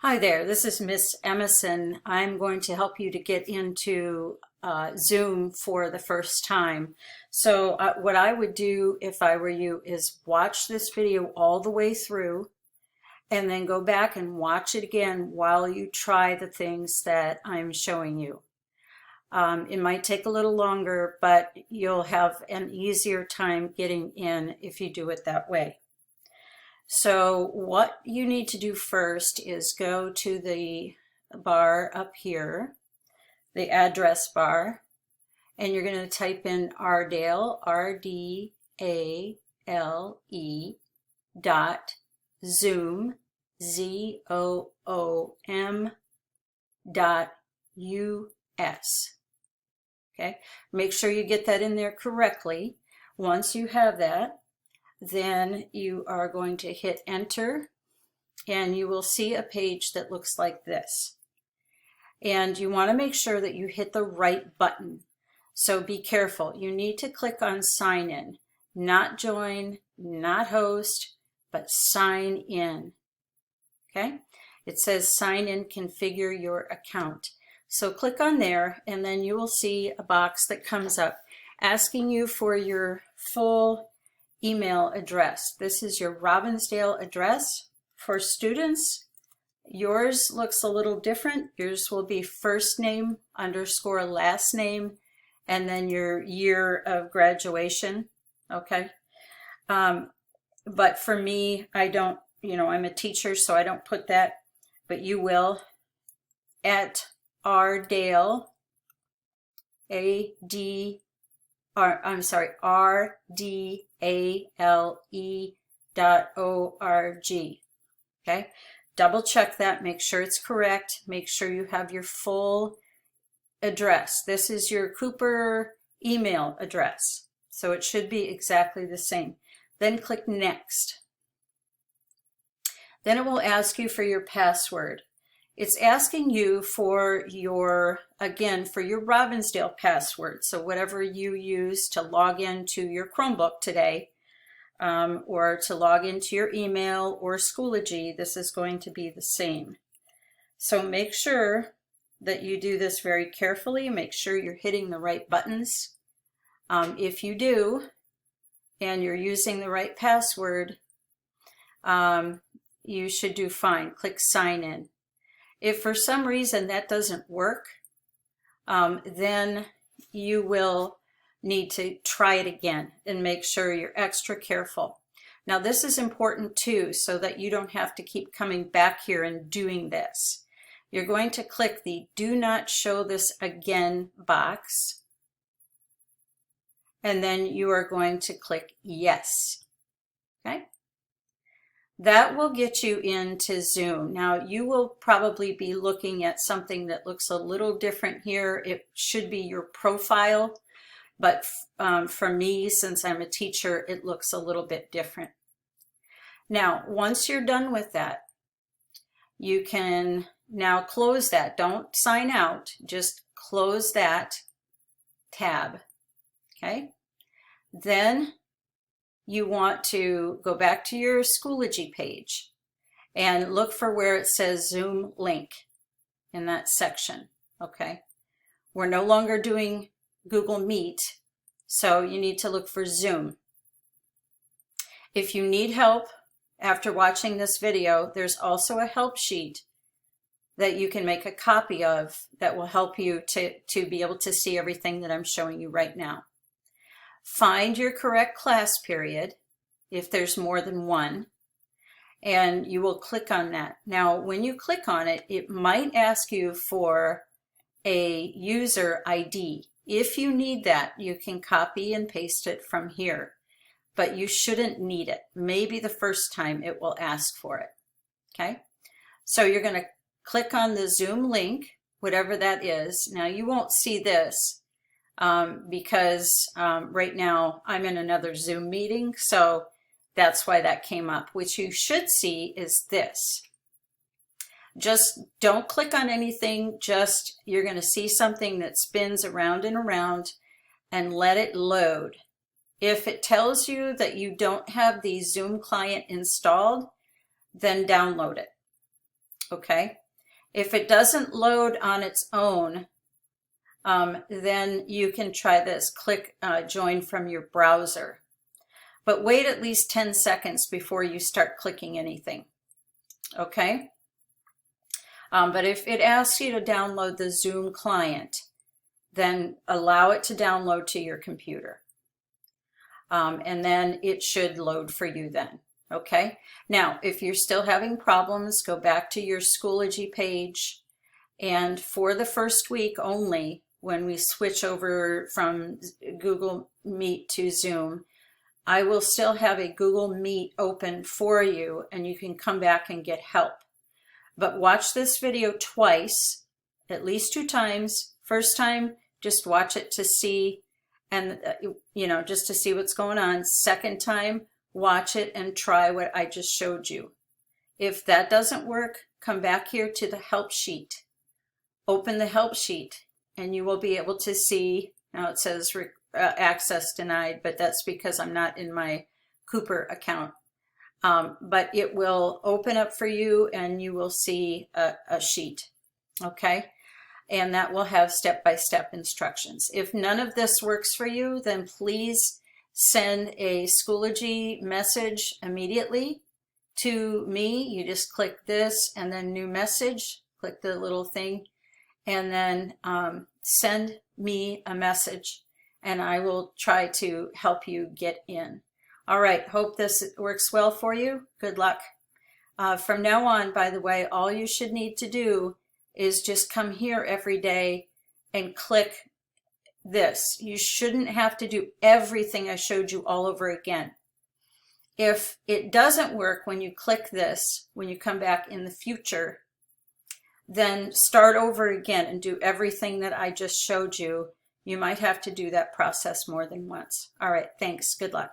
Hi there, this is Miss Emerson. I'm going to help you to get into Zoom for the first time. So what I would do if I were you is watch this video all the way through and then go back and watch it again while you try the things that I'm showing you. It might take a little longer, but you'll have an easier time getting in if you do it that way. So what you need to do first is go to the bar up here, the address bar, and you're going to type in Ardale, R-D-A-L-E dot Zoom, Z-O-O-M dot U-S. Okay, make sure you get that in there correctly. Once you have that, then you are going to hit enter and you will see a page that looks like this. And you want to make sure that you hit the right button. So be careful. You need to click on sign in, not join, not host, but sign in. Okay? It says sign in, configure your account. So click on there and then you will see a box that comes up asking you for your full email address. This is your Robbinsdale address. For students, yours looks a little different. Yours will be first name underscore last name and then your year of graduation. Okay. But for me, I don't, I'm a teacher, so I don't put that, but you will. At Ardale, RDALE.org. Okay, double check that, make sure it's correct, make sure you have your full address. This is your Cooper email address, so it should be exactly the same. Then click next. Then it will ask you for your password. It's asking you for your, again, for your Robbinsdale password. So whatever you use to log into your Chromebook today, or to log into your email or Schoology, this is going to be the same. So make sure that you do this very carefully. Make sure you're hitting the right buttons. If you do, and you're using the right password, you should do fine. Click sign in. If for some reason that doesn't work, then you will need to try it again and make sure you're extra careful. Now this is important too, so that you don't have to keep coming back here and doing this. You're going to click the do not show this again box, and then you are going to click yes. Okay? That will get you into Zoom. Now you will probably be looking at something that looks a little different here. It should be your profile, but for me, since I'm a teacher, it looks a little bit different. Now, once you're done with that, you can now close that. Don't sign out, just close that tab, okay? Then you want to go back to your Schoology page and look for where it says Zoom link in that section, okay? We're no longer doing Google Meet, so you need to look for Zoom. If you need help after watching this video, there's also a help sheet that you can make a copy of that will help you to be able to see everything that I'm showing you right now. Find your correct class period, if there's more than one, and you will click on that. Now, when you click on it, it might ask you for a user ID. If you need that, you can copy and paste it from here, but you shouldn't need it. Maybe the first time it will ask for it, okay? So you're going to click on the Zoom link, whatever that is. Now, you won't see this, because right now I'm in another Zoom meeting, so that's why that came up. What you should see is this. Just don't click on anything, just you're going to see something that spins around and around, and let it load. If it tells you that you don't have the Zoom client installed, then download it. okay? If it doesn't load on its own, then you can try this. Click join from your browser. But wait at least 10 seconds before you start clicking anything, okay? But if it asks you to download the Zoom client, then allow it to download to your computer. And then it should load for you then, okay? Now, if you're still having problems, go back to your Schoology page. And for the first week only, when we switch over from Google Meet to Zoom, I will still have a Google Meet open for you, and you can come back and get help. But watch this video twice, at least 2 times. First time, just watch it to see, and just to see what's going on. Second time, watch it and try what I just showed you. If that doesn't work, come back here to the help sheet. Open the help sheet, and you will be able to see, now it says access denied, but that's because I'm not in my Cooper account. But it will open up for you, and you will see a sheet, okay? And that will have step-by-step instructions. If none of this works for you, then please send a Schoology message immediately to me. You just click this and then new message, click the little thing, and then send me a message, and I will try to help you get in. All right, hope this works well for you. Good luck. From now on, by the way, all you should need to do is just come here every day and click this. You shouldn't have to do everything I showed you all over again. If it doesn't work when you click this, when you come back in the future, then start over again and do everything that I just showed you. You might have to do that process more than once. All right, thanks. Good luck.